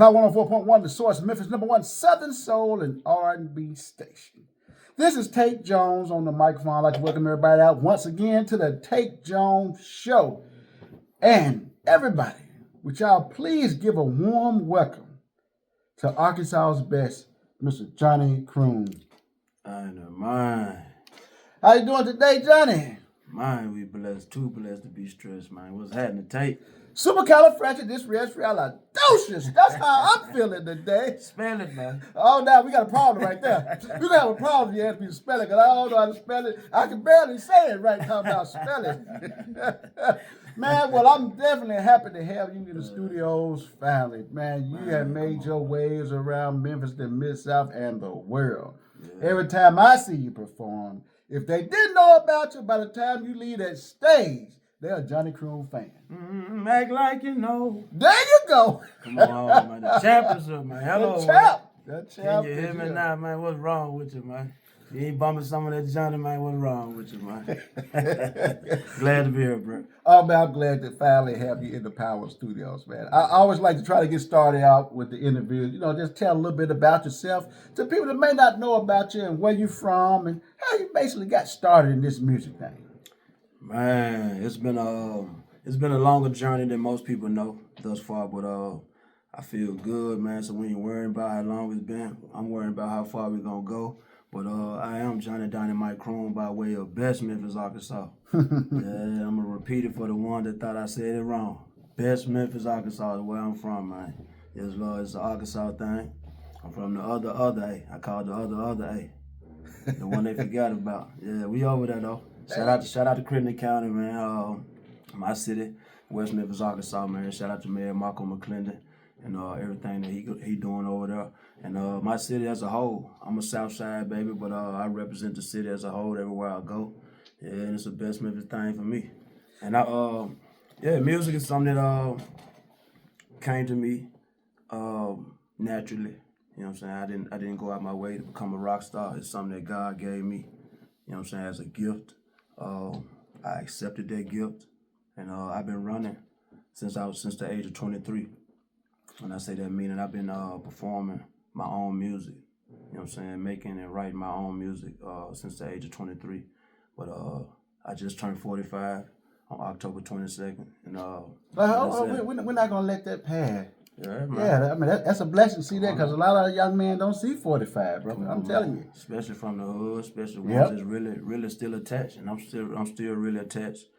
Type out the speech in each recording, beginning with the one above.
Power 104.1, the source, Memphis #1 Southern Soul and R&B station. This is Tate Jones on the microphone. I'd like to welcome everybody out once again to the Tate Jones Show. And everybody, would y'all please give a warm welcome to Arkansas's best, Mr. Johnny Kroon. I know, man. How you doing today, Johnny? Man, we blessed, too blessed to be stressed, man. What's happening, Tate? Supercalifragilisticexpialidocious. That's how I'm feeling today. Spell it, man. Oh, now we got a problem right there. We're going to have a problem if you ask me to spell it, because I don't know how to spell it. I can barely say it right now about spelling. Man, well, I'm definitely happy to have you in the studios, family. Man, you have made your waves around Memphis, the Mid-South, and the world. Yeah. Every time I see you perform, if they didn't know about you, by the time you leave that stage, they're a Johnny Kroon fan. Act like you know. There you go. Come on, man. The champ is up, man. Hello, the champ. Man. Can you hear me now, man? What's wrong with you, man? You ain't bumping some of that Johnny, man. What's wrong with you, man? Glad to be here, bro. Oh, man, I'm glad to finally have you in the Power Studios, man. I always like to try to get started out with the interview. You know, just tell a little bit about yourself to people that may not know about you and where you're from and how you basically got started in this music thing. Man, it's been a longer journey than most people know thus far, but I feel good, man. So we ain't worrying about how long it's been. I'm worrying about how far we're gonna go. But I am Johnny Dynamyt Kroon by way of best Memphis, Arkansas. Yeah, I'm gonna repeat it for the one that thought I said it wrong. Best Memphis, Arkansas is where I'm from, man. It's an Arkansas thing. I'm from the other A. I call it the other A. The one they forgot about. Yeah, we over there though. Shout out to Kroon County, man. My city, West Memphis, Arkansas, man. Shout out to Mayor Marco McClendon and everything that he doing over there. And my city as a whole. I'm a South Side baby, but I represent the city as a whole everywhere I go. Yeah, and it's the best Memphis thing for me. And music is something that came to me naturally. You know what I'm saying? I didn't go out my way to become a rock star. It's something that God gave me. You know what I'm saying? As a gift. I accepted that gift, and I've been running since the age of 23. When I say that, meaning I've been performing my own music. You know what I'm saying? Making and writing my own music since the age of 23. But I just turned 45 on October 22nd, and we're not gonna let that pass. Yeah, man. Yeah, I mean that's a blessing to see that, because a lot of young men don't see 45, bro. I'm telling you. Especially from the hood, especially ones that's really still attached, and I'm still really attached,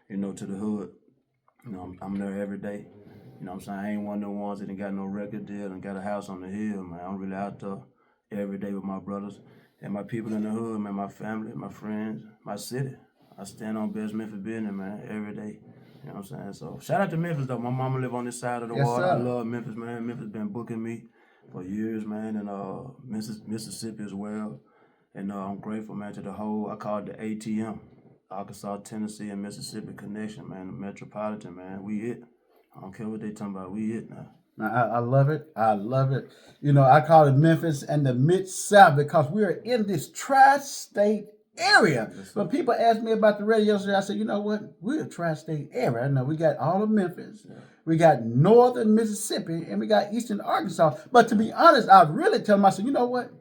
you know, to the hood. You know, I'm there every day. You know what I'm saying? I ain't one of the ones that ain't got no record deal and got a house on the hill, man. I'm really out there every day with my brothers and my people in the hood, man, my family, my friends, my city. I stand on best Memphis business, man, every day. You know what I'm saying? So shout out to Memphis, though. My mama live on this side of the water. Sir. I love Memphis, man. Memphis been booking me for years, man, and Mississippi as well. And I'm grateful, man, to the whole, I call it the ATM, Arkansas, Tennessee, and Mississippi connection, man, the metropolitan, man. We it. I don't care what they talking about. We it now. I love it. I love it. You know, I call it Memphis and the Mid-South because we are in this tri-state area. When people ask me about the radio station, I said, you know what? We're a tri-state area. I know we got all of Memphis. Yeah. We got northern Mississippi, and we got eastern Arkansas. But to be honest, I really tell myself, you know what?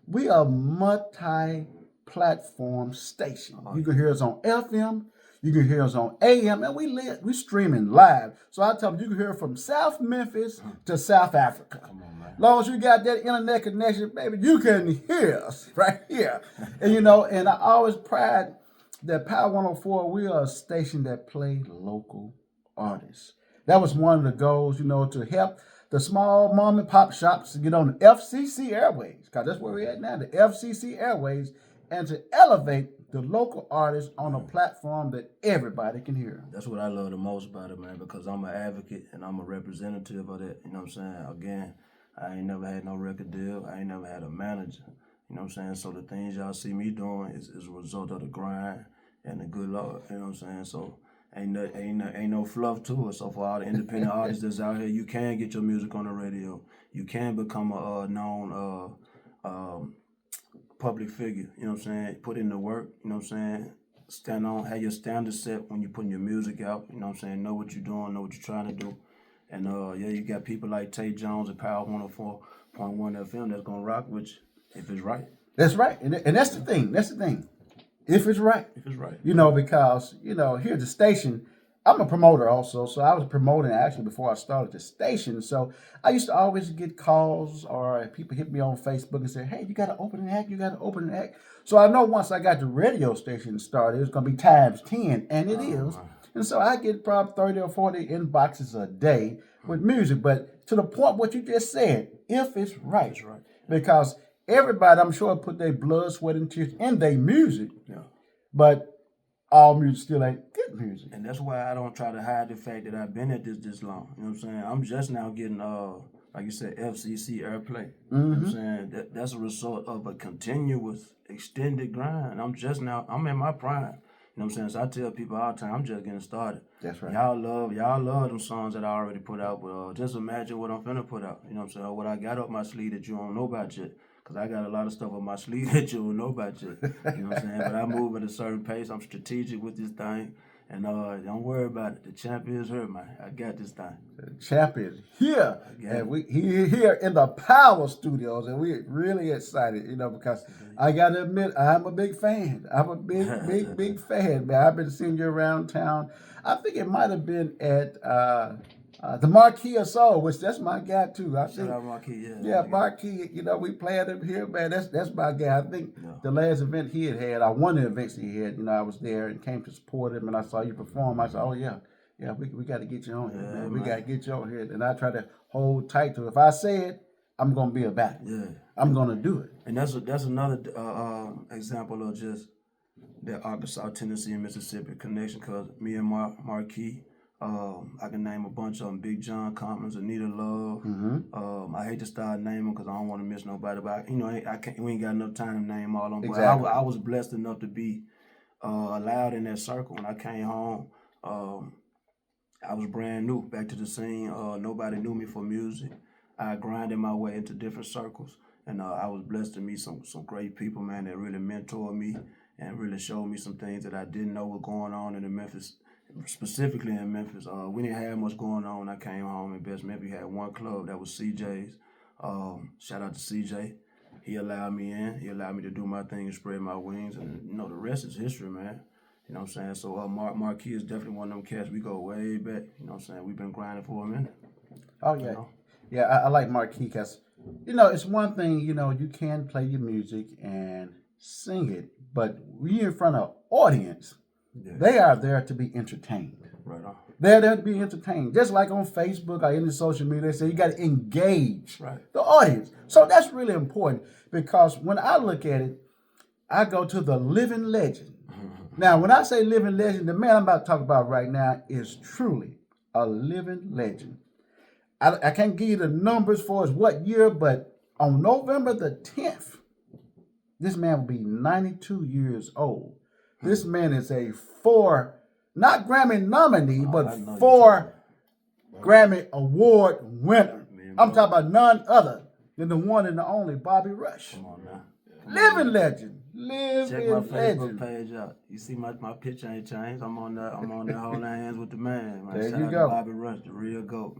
We are multi-platform station. You can hear us on FM. You can hear us on AM, and we streaming live. So I tell them you can hear from South Memphis to South Africa. Come on, man. As long as you got that internet connection, baby, you can hear us right here. And you know, and I always pride that Power 104, we are a station that play local artists. That was one of the goals, you know, to help the small mom and pop shops to get on the FCC airways, because that's where we're at now, the FCC airways, and to elevate the local artists on a platform that everybody can hear. That's what I love the most about it, man, because I'm an advocate and I'm a representative of that. You know what I'm saying? Again, I ain't never had no record deal. I ain't never had a manager. You know what I'm saying? So the things y'all see me doing is a result of the grind and the good Lord. You know what I'm saying? So ain't no fluff to it. So for all the independent artists that's out here, you can get your music on the radio. You can become a known public figure, you know what I'm saying? Put in the work, you know what I'm saying? Have your standards set when you're putting your music out, you know what I'm saying? Know what you're doing, know what you're trying to do. And yeah, you got people like Tate Jones at Power 104.1 FM that's gonna rock with you if it's right. That's right, and that's the thing. That's the thing. If it's right, If it's right. Because here at the station, I'm a promoter also, so I was promoting actually before I started the station. So I used to always get calls or people hit me on Facebook and say, "Hey, you got to open an act. You got to open an act." So I know once I got the radio station started, it's gonna be times 10, and it is. And so I get probably 30 or 40 inboxes a day with music. But to the point what you just said, if it's right, It's right. because everybody, I'm sure, put their blood, sweat, and tears in their music. Yeah. But all music still ain't good music. And that's why I don't try to hide the fact that I've been at this long. You know what I'm saying? I'm just now getting like you said, FCC airplay. You know what I'm saying? That's a result of a continuous extended grind. I'm in my prime. You know what I'm saying? So I tell people all the time, I'm just getting started. That's right. Y'all love them songs that I already put out, but just imagine what I'm finna put out. You know what I'm saying? Or what I got up my sleeve that you don't know about yet. Because I got a lot of stuff on my sleeve that you don't know about yet. You know what I'm saying? But I move at a certain pace. I'm strategic with this thing. And don't worry about it. The champion is here, man. I got this thing. The champion here. And he here in the Power Studios. And we're really excited, because I got to admit, I'm a big fan. I'm a big fan, man. I've been seeing you around town. I think it might have been at the Marquis of Soul, which that's my guy too. Shout out Marquis, yeah, Marquis. We played him here, man. That's my guy. I think the last event he had, one of the events he had, I was there and came to support him, and I saw you perform. I said, oh yeah, we got to get you on here, man. We got to get you on here, and I try to hold tight to it. If I say it, I'm gonna be about it. Yeah, I'm gonna do it. And that's another example of just that Arkansas, Tennessee, and Mississippi connection. Cause me and Marquis. I can name a bunch of them: Big John Commons, Anita Love. I hate to start naming because I don't want to miss nobody, but I can't. We ain't got enough time to name all of them. Exactly. But I was blessed enough to be allowed in that circle. When I came home, I was brand new back to the scene. Nobody knew me for music. I grinded my way into different circles, and I was blessed to meet some great people, man, that really mentored me and really showed me some things that I didn't know were going on in the Memphis. Specifically in Memphis, we didn't have much going on when I came home in Best Memphis. We had one club that was CJ's. Shout out to CJ. He allowed me in. He allowed me to do my thing and spread my wings. And, the rest is history, man. You know what I'm saying? So Marquis is definitely one of them cats. We go way back. You know what I'm saying? We've been grinding for a minute. Oh, yeah. Yeah, I like Marquis because, it's one thing, you can play your music and sing it. But when you're in front of an audience, they are there to be entertained. Right on. They're there to be entertained. Just like on Facebook or any social media, they say you got to engage the audience. So that's really important because when I look at it, I go to the living legend. Now, when I say living legend, the man I'm about to talk about right now is truly a living legend. I can't give you the numbers for what year, but on November the 10th, this man will be 92 years old. This man is a not Grammy nominee, but 4 Grammy Award winner. I'm talking about none other than the one and the only Bobby Rush. Come on now. Living legend. Check my Facebook page out. You see my picture ain't changed. I'm on there holding hands with the man. There Shout you out go. to Bobby Rush, the real GOAT,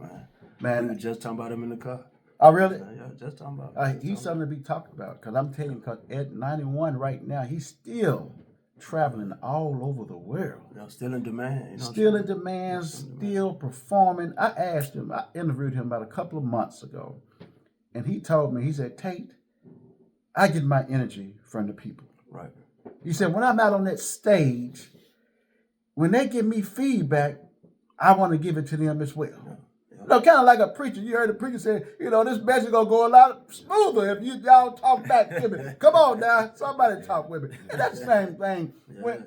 man. We were just talking about him in the car. Oh, really? Yeah, just talking about him. He's something to be talked about because I'm telling you, because at 91 right now, he's still traveling all over the world. Still in demand. Still in demand, still performing. I asked him, I interviewed him about a couple of months ago, and he told me, he said, Tate, I get my energy from the people. Right. He said, when I'm out on that stage, when they give me feedback, I want to give it to them as well. Kind of like a preacher. You heard the preacher say, this message going to go a lot smoother if y'all talk back to me. Come on now, somebody talk with me. And that's the same thing.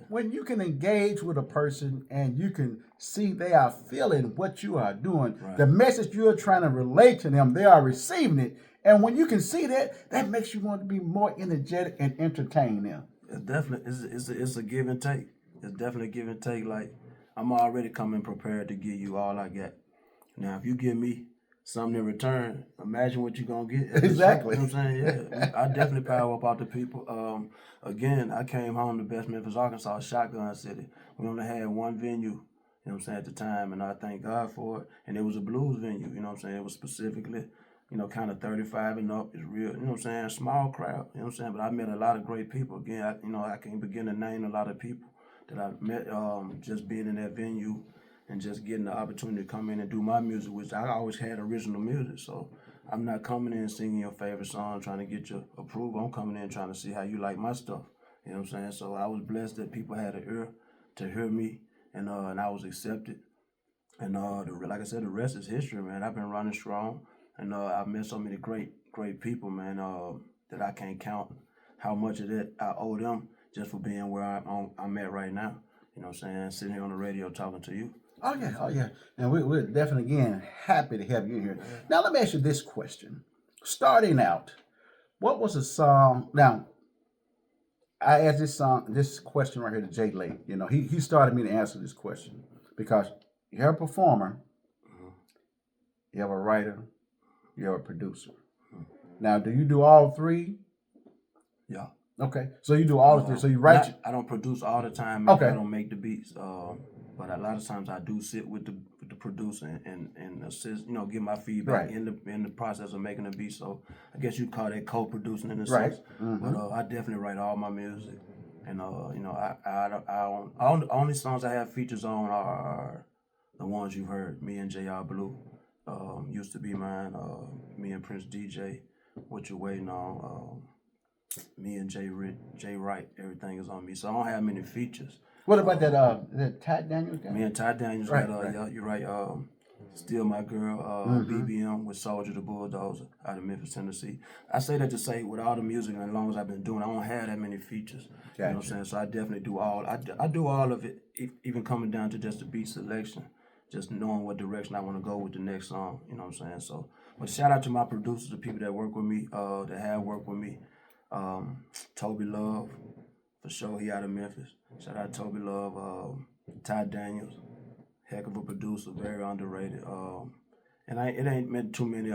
When you can engage with a person and you can see they are feeling what you are doing, the message you're trying to relate to them, they are receiving it. And when you can see that makes you want to be more energetic and entertain them. It's definitely, it's a give and take. It's definitely a give and take. Like, I'm already coming prepared to give you all I got. Now, if you give me something in return, imagine what you're going to get. Exactly. You know what I'm saying? Yeah. I definitely power up out the people. Again, I came home to Best Memphis, Arkansas, Shotgun City. We only had one venue You know what I'm saying, at the time, and I thank God for it. And it was a blues venue, you know what I'm saying? It was specifically, kind of 35 and up. It's real, you know what I'm saying, small crowd, you know what I'm saying? But I met a lot of great people. Again, I can't begin to name a lot of people that I met just being in that venue and just getting the opportunity to come in and do my music, which I always had original music. So I'm not coming in singing your favorite song, trying to get your approval. I'm coming in trying to see how you like my stuff. You know what I'm saying? So I was blessed that people had an ear to hear me, and I was accepted. And like I said, the rest is history, man. I've been running strong, and I've met so many great people, man, that I can't count how much of that I owe them just for being where I'm at right now. You know what I'm saying? Sitting here on the radio talking to you. Oh yeah. And we're definitely, again, happy to have you here. Now, let me ask you this question. Starting out, what was a song? Now, I asked this question right here to Jay Lake. He started me to answer this question because you're a performer, you have a writer, you have a producer. Now, do you do all three? Yeah. Okay, so you do all of this. So you write. I don't produce all the time. Okay. I don't make the beats. But a lot of times I do sit with the producer and assist. Give my feedback Right. in the process of making the beat. So I guess you'd call that co-producing in a Right. sense. But I definitely write all my music. And I only songs I have features on are the ones you've heard. Me and J.R. Blue used to be mine. Me and Prince DJ. What You Waiting On? Me and Jay Wright, everything is on me. So I don't have many features. What about that Tate Daniels guy? Me and Tate Daniels Right, got, right. yeah, you're right, Still My Girl, BBM with Soldier the Bulldozer out of Memphis, Tennessee. I say that to say with all the music and as long as I've been doing, I don't have that many features. You know what I'm saying? So I definitely do I do all of it, even coming down to just the beat selection, just knowing what direction I want to go with the next song, you know what I'm saying? So, but shout out to my producers, the people that work with me, that have worked with me. Toby Love, for sure, he out of Memphis. Shout out Toby Love, Ty Daniels, heck of a producer, very underrated. And it ain't meant too many.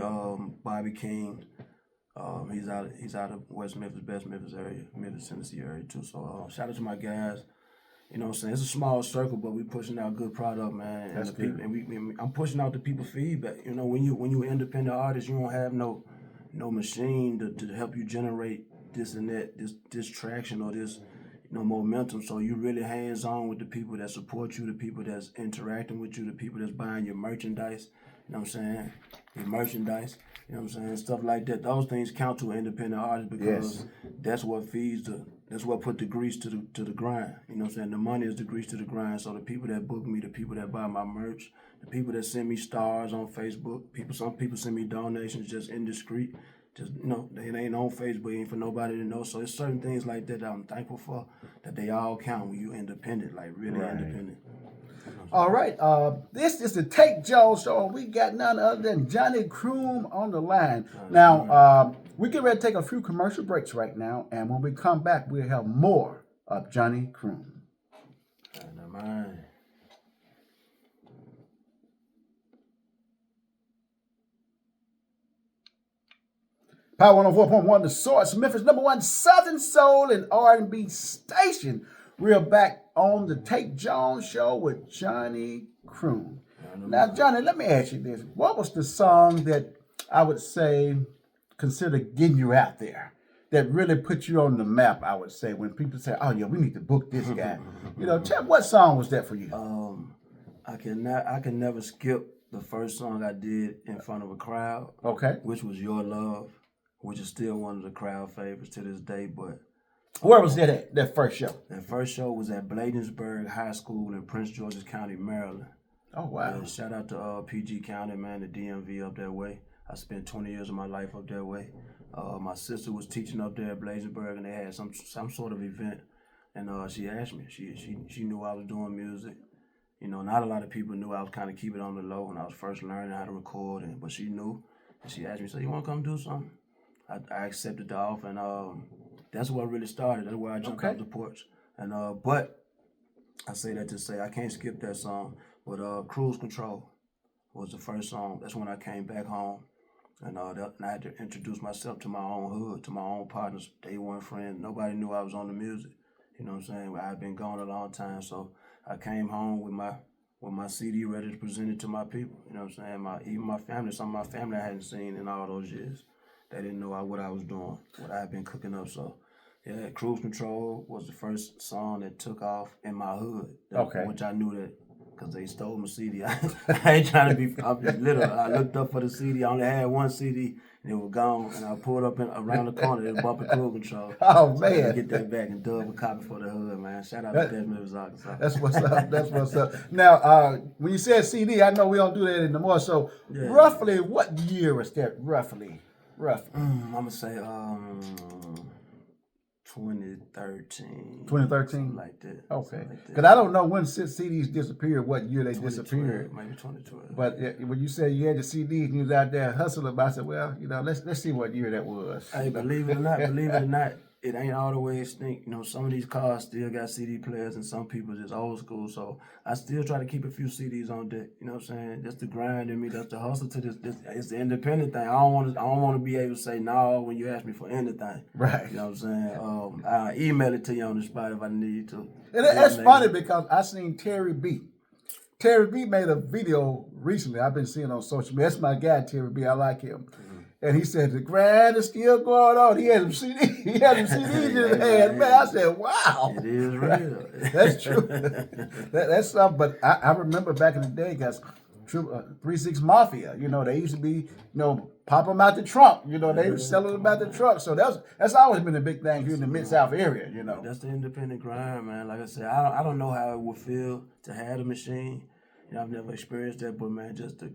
Bobby King, he's out of West Memphis, Best Memphis area, Memphis, Tennessee area too. So shout out to my guys. You know what I'm saying? It's a small circle, but we pushing out good product, man. That's and the good. people, and I'm pushing out the people feedback. When you an independent artist, you don't have no machine to help you generate this and that, this traction or this momentum. So you really hands on with the people that support you, the people that's interacting with you, the people that's buying your merchandise. You know what I'm saying? Your merchandise. You know what I'm saying? Stuff like that. Those things count to an independent artist because that's what feeds that's what put the grease to the grind. You know what I'm saying? The money is the grease to the grind. So the people that book me, the people that buy my merch, the people that send me stars on Facebook, some people send me donations just indiscreet. Just it ain't on Facebook, ain't for nobody to know. So it's certain things like that I'm thankful for, that they all count when you independent, like really independent. All right, this is the Tate Jones Show, and we got none other than Johnny Kroon on the line. Now, we get ready to take a few commercial breaks right now, and when we come back, we'll have more of Johnny Kroon. Dynamyt. Power 104.1, The Source, Memphis #1 Southern Soul and R&B station. We're back on the Tate Jones Show with Johnny Kroon. Now, Johnny, let me ask you this. What was the song that I would say consider getting you out there, that really put you on the map, I would say, when people say, oh, yeah, we need to book this guy? Tell me, what song was that for you? I can never skip the first song I did in front of a crowd. Okay. Which was Your Love, which is still one of the crowd favorites to this day. But where was that at, that first show? That first show was at Bladensburg High School in Prince George's County, Maryland. Oh, wow. Shout out to PG County, man, the DMV up that way. I spent 20 years of my life up that way. My sister was teaching up there at Bladensburg, and they had some sort of event. And she asked me. She knew I was doing music. Not a lot of people knew I was kind of keeping it on the low when I was first learning how to record, but she knew. And she asked me, so you want to come do something? I accepted the offer, and that's what really started. That's where I jumped off the porch. And but I say that to say I can't skip that song. But Cruise Control was the first song. That's when I came back home. And I had to introduce myself to my own hood, to my own partners. They weren't friends. Nobody knew I was on the music. You know what I'm saying? I had been gone a long time. So I came home with my with my CD ready to present it to my people. You know what I'm saying? Even my family, some of my family I hadn't seen in all those years. They didn't know what I was doing, what I had been cooking up. So, yeah, Cruise Control was the first song that took off in my hood. Which I knew that because they stole my CD. I ain't trying to be, I'm just literal. I looked up for the CD. I only had one CD and it was gone. And I pulled up around the corner. It was bumping Cruise Control. Oh, so man. I had to get that back and dub a copy for the hood, man. Shout out to Best Memphis, Arkansas. That's what's up. That's what's up. Now, when you said CD, I know we don't do that anymore. So, roughly, what year was that? Roughly. I'm gonna say 2013. 2013? Something like that. Okay. Because I don't know when CDs disappeared, what year they disappeared. Maybe 2012. But when you said you had the CDs and you was out there hustling, I said, well, let's see what year that was. Hey, believe it or not, it ain't all the way extinct. You know, some of these cars still got CD players and some people just old school. So I still try to keep a few CDs on deck. You know what I'm saying? That's the grind in me. That's the hustle to this. It's the independent thing. I don't want to be able to say no when you ask me for anything. Right. You know what I'm saying? I'll email it to you on the spot if I need to. And that's funny because I seen Terry B. Terry B made a video recently. I've been seeing on social media. That's my guy, Terry B. I like him. And he said, the grind is still going on. He had some CDs, in his hand. Man, I said, wow. It is real. That's true. That's something. But I remember back in the day, guys, 3-6 Mafia, they used to be, pop them out the trunk. They were selling them out the trunk. So that's always been a big thing here in the Mid-South area, That's the independent grind, man. Like I said, I don't know how it would feel to have a machine. I've never experienced that, but, man, just the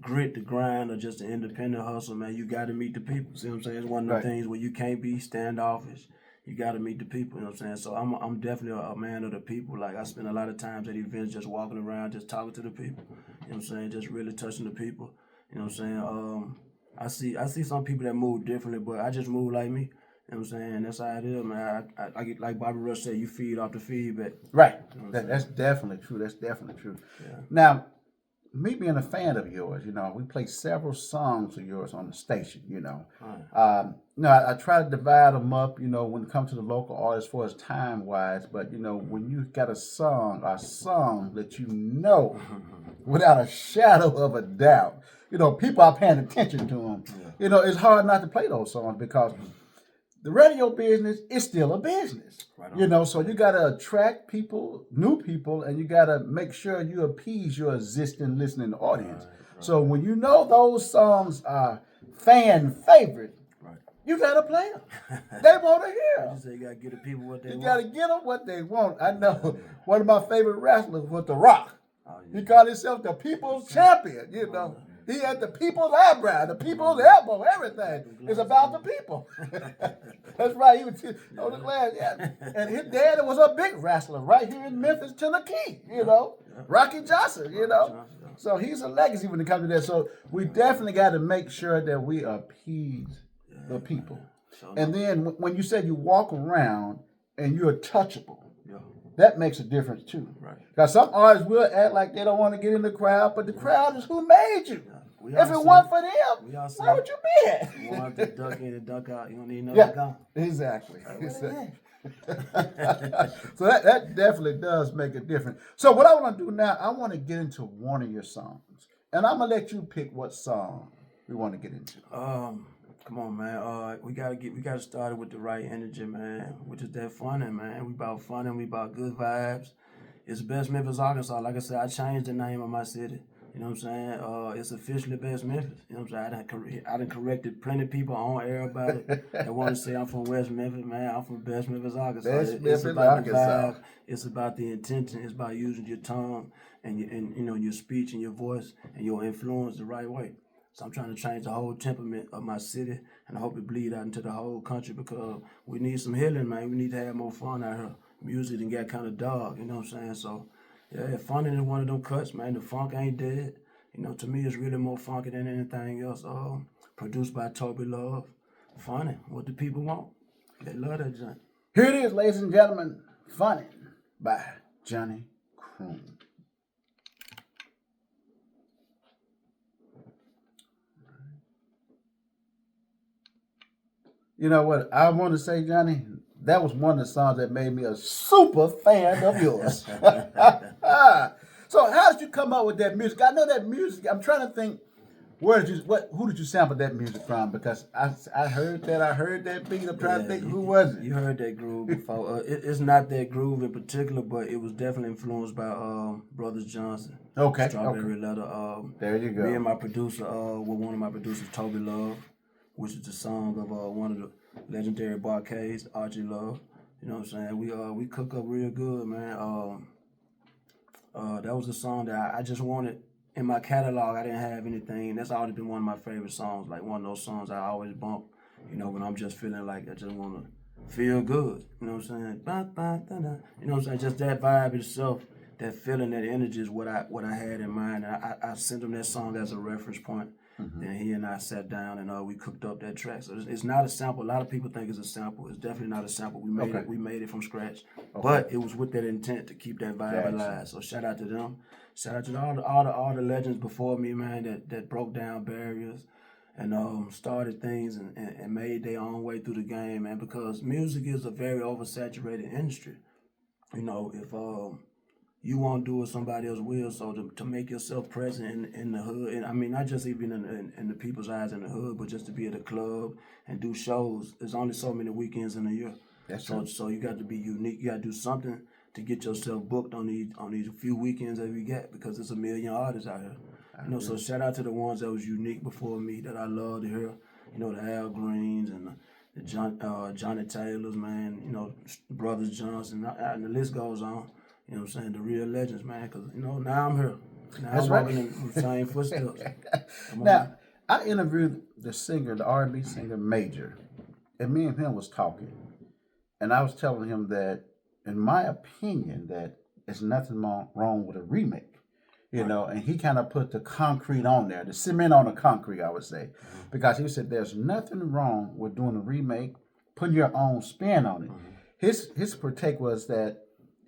grit, the grind, or just the independent hustle, man, you got to meet the people. See what I'm saying? It's one of the things where you can't be standoffish. You got to meet the people, you know what I'm saying? So I'm definitely a man of the people. Like, I spend a lot of times at events just walking around, just talking to the people. You know what I'm saying? Just really touching the people. You know what I'm saying? I see some people that move differently, but I just move like me. You know what I'm saying? That's how it is, man. I get, like Bobby Rush said, you feed off the feedback. Right. That's definitely true. That's definitely true. Yeah. Now, me being a fan of yours, we play several songs of yours on the station, I try to divide them up, when it comes to the local artists for as time-wise, but, when you got a song that without a shadow of a doubt, people are paying attention to them. Yeah. It's hard not to play those songs because the radio business is still a business. Right. So you got to attract people, new people, and you got to make sure you appease your existing listening audience. Right. So when those songs are fan favorite, you got to play them. They want to hear them. You got to give the people what they want. You got to give them what they want. I know one of my favorite wrestlers was The Rock. He called himself the people's champion, He had the people's eyebrow, the people's elbow, everything. It's about the people. That's right. He was on the glass, And his daddy was a big wrestler right here in Memphis, Tennessee, Rocky Johnson, So he's a legacy when it comes to that. So we definitely got to make sure that we appease the people. And then when you said you walk around and you're touchable, that makes a difference too. Right. Because some artists will act like they don't want to get in the crowd, but the crowd is who made you. If it wasn't for them, where would you be at? You want to duck in and duck out. You don't need no gun. Exactly. So that definitely does make a difference. So what I want to do now, I want to get into one of your songs. And I'm going to let you pick what song we want to get into. Come on, man. We gotta start it with the right energy, man. Which is that funnin', man. We about funnin', we about good vibes. It's Best Memphis, Arkansas. Like I said, I changed the name of my city. You know what I'm saying? It's officially Best Memphis. You know what I'm saying? I done corrected plenty of people on air about it. They want to say I'm from West Memphis, man. I'm from Best Memphis, Arkansas. It's about the vibe. It's about the intention. It's about using your tongue and your speech and your voice and your influence the right way. So I'm trying to change the whole temperament of my city, and I hope it bleed out into the whole country because we need some healing, man. We need to have more fun out here. Music done got kind of dark, you know what I'm saying? So, yeah, fun is one of them cuts, man. The funk ain't dead. To me, it's really more funky than anything else. Produced by Toby Love. Funny, what the people want. They love that joint. Here it is, ladies and gentlemen. Funny by Johnny Kroon. You know what I want to say, Johnny? That was one of the songs that made me a super fan of yours. So how did you come up with that music? I know that music. I'm trying to think. Who did you sample that music from? Because I heard that beat. I'm trying to think who was it. You heard that groove before. It's not that groove in particular, but it was definitely influenced by Brothers Johnson. Okay. Strawberry Letter. There you go. Me and my producer, with one of my producers, Toby Love, which is the song of one of the legendary Barcades, Archie Love. You know what I'm saying? We cook up real good, man. That was a song that I just wanted. In my catalog, I didn't have anything. That's always been one of my favorite songs. Like one of those songs I always bump, when I'm just feeling like I just want to feel good. You know what I'm saying? Ba, ba, da, da. You know what I'm saying? Just that vibe itself, that feeling, that energy is what I had in mind. And I sent him that song as a reference point. Mm-hmm. And he and I sat down and we cooked up that track. So it's not a sample. A lot of people think it's a sample. It's definitely not a sample. We made it from scratch. Okay. But it was with that intent to keep that vibe alive. So shout out to them. Shout out to all the legends before me, man, that broke down barriers and started things and made their own way through the game, man. Because music is a very oversaturated industry. If you won't do what somebody else will, so to make yourself present in the hood, and I mean not just even in the people's eyes in the hood, but just to be at a club and do shows. There's only so many weekends in a year. That's true. So you got to be unique. You got to do something to get yourself booked on these few weekends that we get, because there's a million artists out here. So shout out to the ones that was unique before me that I love to hear. The Al Greens and the Johnny Taylors, man. Brothers Johnson, and the list goes on. You know what I'm saying? The real legends, man. Because now I'm here. Now That's I'm right. walking in the same footsteps. Now I interviewed the R&B singer Major, and me and him was talking, and I was telling him that, in my opinion, that there's nothing wrong with a remake, and he kind of put the concrete on there, the cement on the concrete, I would say, because he said there's nothing wrong with doing a remake, putting your own spin on it. His take was that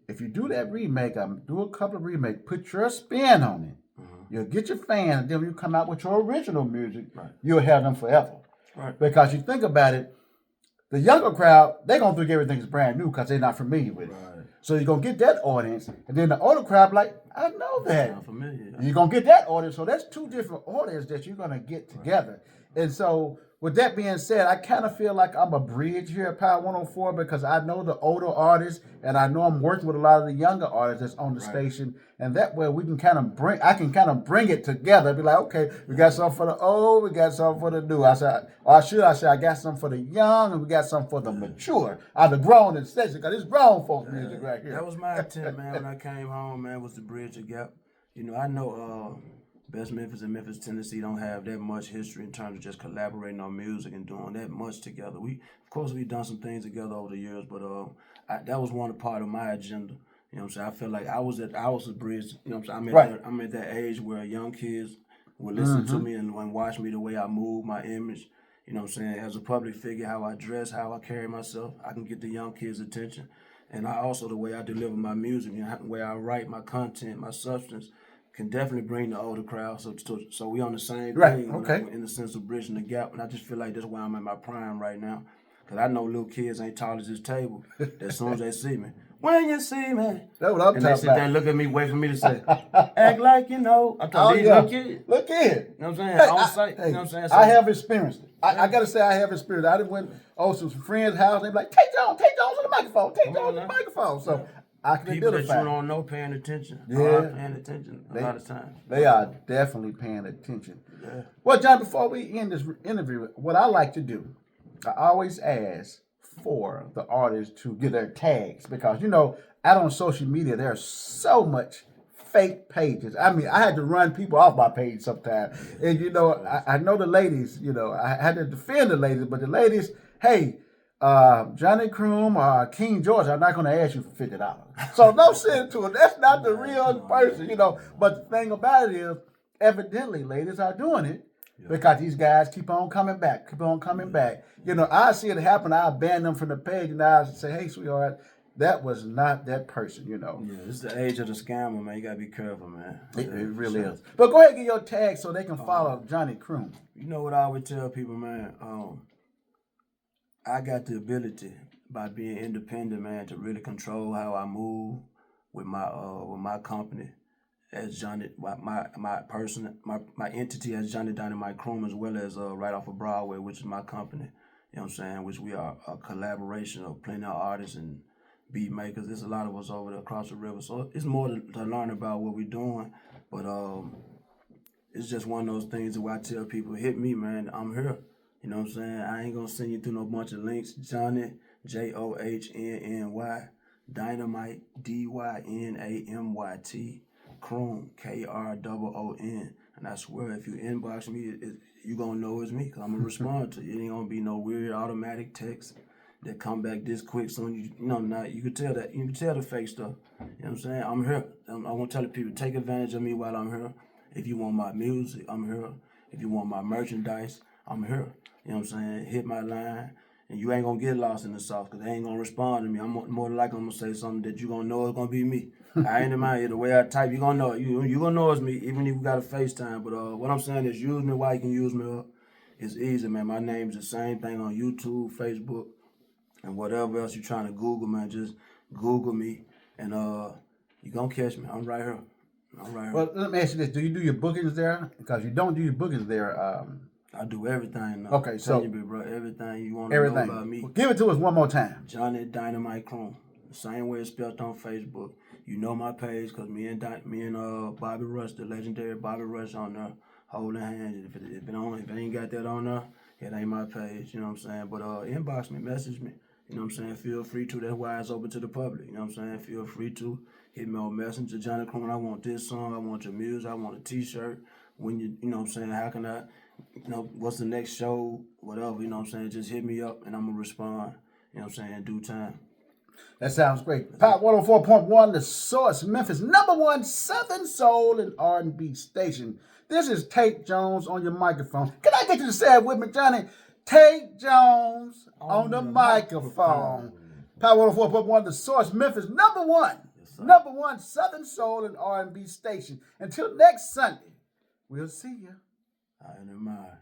if you do that remake, do a couple of remakes, put your spin on it, you'll get your fans, and then when you come out with your original music, you'll have them forever. Right. Because you think about it, the younger crowd, they're going to think everything's brand new because they're not familiar with it. Right. So you're going to get that audience. And then the older crowd, like, I know that. Not familiar. You're going to get that audience. So that's two different audiences that you're going to get together. Right. And so with that being said, I kind of feel like I'm a bridge here at Power 104 because I know the older artists and I know I'm working with a lot of the younger artists that's on the station. And that way we can I can kind of bring it together. Be like, okay, we got something for the old, we got something for the new. I got something for the young and we got something for the mature. The grown and station, because it's grown folk music right here. That was my intent, man, when I came home, man, was to bridge the gap. I know Best Memphis and Memphis, Tennessee don't have that much history in terms of just collaborating on music and doing that much together. We've done some things together over the years, but that was one part of my agenda. You know what I'm saying? I feel like I was a bridge. You know what I'm saying? I'm at that age where young kids will listen to me and watch me the way I move, my image. You know what I'm saying? As a public figure, how I dress, how I carry myself, I can get the young kids' attention. And the way I deliver my music, the way I write my content, my substance, can definitely bring the older crowd. So we on the same thing in the sense of bridging the gap. And I just feel like that's why I'm in my prime right now. Because I know little kids ain't tall as this table. As soon as they see me, when you see me. That's what I'm talking about. And they sit there and look at me, wait for me to say, act like you know. I'm talking little kids. Look here. You know what I'm saying? On site. You know what I'm saying? So, I have experienced it. I got to say I have experienced it. I done went to some friends' house. They be like, Tate Jones on the microphone. Tate Jones on the microphone. So I can people identify. That you don't know paying attention. Yeah. Are paying attention a lot of times. They are definitely paying attention. Yeah. Well, John, before we end this interview, what I like to do, I always ask for the artists to get their tags because, out on social media, there's so much fake pages. I mean, I had to run people off my page sometimes. And, I know the ladies, I had to defend the ladies, but the ladies, hey, Johnny Kroon or King George, I'm not going to ask you for $50. So don't send it to them. That's not the real person, But the thing about it is, evidently, ladies are doing it because these guys keep on coming back. I see it happen. I ban them from the page and I say, hey, sweetheart, that was not that person, Yeah, this is the age of the scammer, man. You got to be careful, man. It really is. But go ahead and get your tag so they can follow Johnny Kroon. You know what I always tell people, man? I got the ability by being independent, man, to really control how I move with my company as Johnny, my person, my entity as Johnny Dynamyt Kroon, as well as right off of Broadway, which is my company. You know what I'm saying? Which we are a collaboration of plenty of artists and beat makers. There's a lot of us over there across the river, so it's more to learn about what we're doing. But it's just one of those things where I tell people, hit me, man. I'm here. You know what I'm saying? I ain't gonna send you through no bunch of links. Johnny, Johnny, Dynamyt, Dynamyt, Kroon, Kroon. And I swear, if you inbox me, you gonna know it's me, because I'm gonna respond to you. It ain't gonna be no weird automatic text that come back this quick. So you know, not you can tell that, you can tell the fake stuff. You know what I'm saying? I'm here. I want to tell the people, take advantage of me while I'm here. If you want my music, I'm here. If you want my merchandise, I'm here. You know what I'm saying? Hit my line, and you ain't gonna get lost in the sauce, because they ain't gonna respond to me. I'm more than likely gonna say something that you gonna know it's gonna be me. I ain't in my head. The way I type, you gonna know it. You gonna know it's me, even if you got a FaceTime. But what I'm saying is, use me while you can use me up. It's easy, man. My name's the same thing on YouTube, Facebook, and whatever else you're trying to Google, man. Just Google me, and you gonna catch me. I'm right here. I'm right here. Well, let me ask you this: do you do your bookings there? Because you don't do your bookings there. I do everything now. Okay, so you, bro, everything you want to know about me. Well, give it to us one more time. Johnny Dynamyt Kroon. The same way it's spelled on Facebook. You know my page, because me and Bobby Rush, the legendary Bobby Rush, on there holding hands. If it ain't got that on there, it ain't my page. You know what I'm saying? But inbox me, message me. You know what I'm saying? Feel free to. That's why it's open to the public. You know what I'm saying? Feel free to hit me on Messenger. Johnny Kroon, I want this song. I want your music. I want a T-shirt. When you know what I'm saying? How can I, what's the next show? Whatever, you know what I'm saying? Just hit me up and I'm going to respond. You know what I'm saying? In due time. That sounds great. Pop 104.1, the Source, Memphis' #1 Southern Soul and R&B station. This is Tate Jones on your microphone. Can I get you to say it with me, Johnny? Tate Jones on the microphone. Pop 104.1, the Source, Memphis' #1 Southern Soul and R&B station. Until next Sunday, we'll see you. I admire.